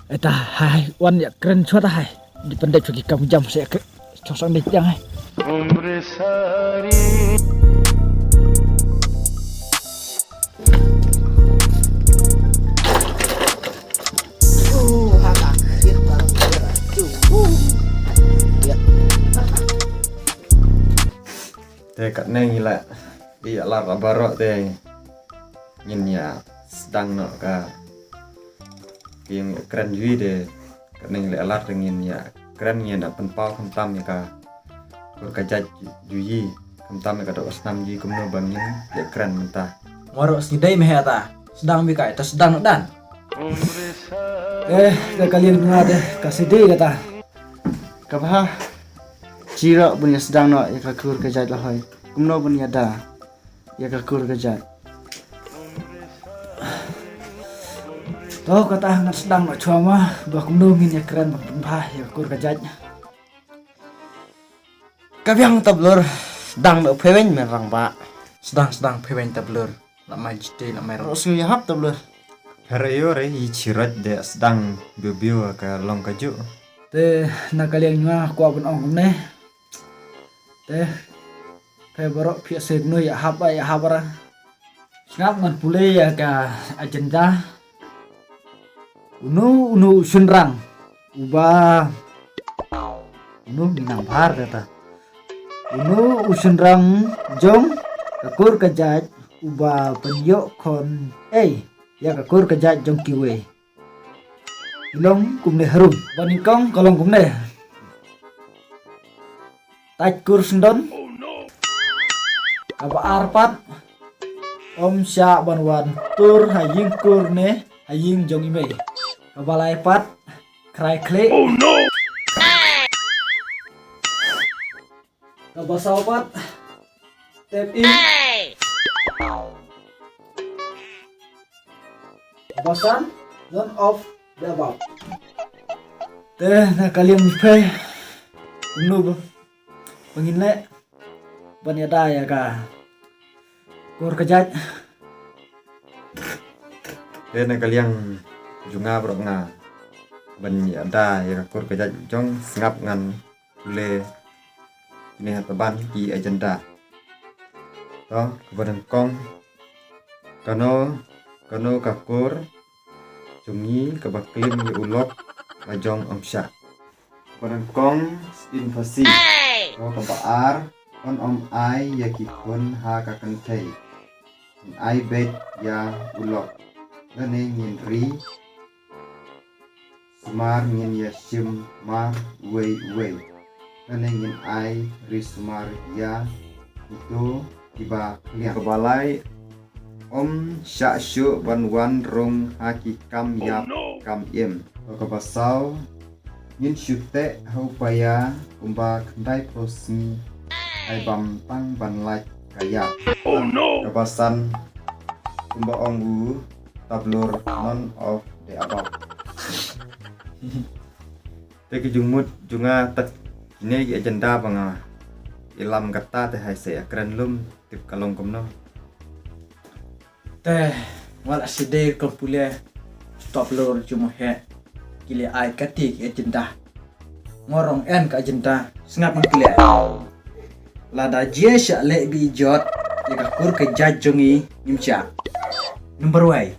Eta hai wan ya keren suara hai. Di pendek lagi kamu jam saya ke sosok di tiang hai. Teh kat neng gila, iya lah barok teh, nyinya sedang nak ka, yang keren juga deh, kat neng gila alat dengan ya keren nya nak penpau kentam ya ka, berkajat juyi kentam ya ka dok senam juyi kumno bangin ya keren mentah. Warok sidai meh ta, sedang bikai, ta sedang dan. Kalian dengar deh, kasih deh kata. Kapah cira punya sedang nak ya kakur kejat lah hai. Kumno punya dah ya kakur kejat. Toh kata hangat sedang nak cuma bah kumno min ya keren bah ya kakur kejat. Kabiang tablur sedang nak pewen merang pak. Sedang pewen tablur. Nak mai jite nak mai. Rasul ya hap tablur. Harayo re i cirat deh sedang biu ka long kaju. Teh nak kalian nyua ku abun ong ne. Teh borok pia segno ya habara. Ngap ngan pule ya ka agenda. Unu sunrang. Uba minang bahar kata. Unu usunrang jong kakur kejat uba penyok kon ya kakur kejat jong kiwe. Ilong kumne harum banikong kolong kumne taj kur sendon aba arpat om sya banwan tur haying kurne haying jong ime kabalai pat krai kle kabasapat tap in kabasan zone off the above. Teh na kalian pe unu pengin le banyada ya ka kur kejat. Teh na kalian junga brok nga, banyada ya kur kejat jong sengap ngan le ini hataban di agenda. Toh kebadan kong kano kakur jungi kabaklim di ulok majong omsya kebadan kong invasi oh kabaar on om ai ya kikun ha kakentei ai bet ya ulok lane ngin sumar ngin ya sim mar wei lane ngin ai ri sumar ya itu tiba kliang kebalai om sya syu wan rong haki kam yap kam im kabasau ngin syute haupaya umba kendai prosmi ai bam tang ban lak kaya kabasan umba ongu tablur none of the above. Teki jumut junga tak ini agenda banga ilam kata teh hai saya keren lum tip kalong kumno. Teh wala sidai kompule stop lor cuma he kile ai katik agenda ngorong en ka agenda sengap mengkile lada je sya le bi jot ya kakur ke jajongi nimcha number way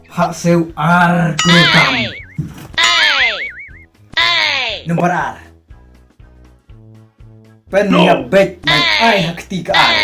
hak seu ar kurukam number ar pen ya bet mai ai hak tiga ar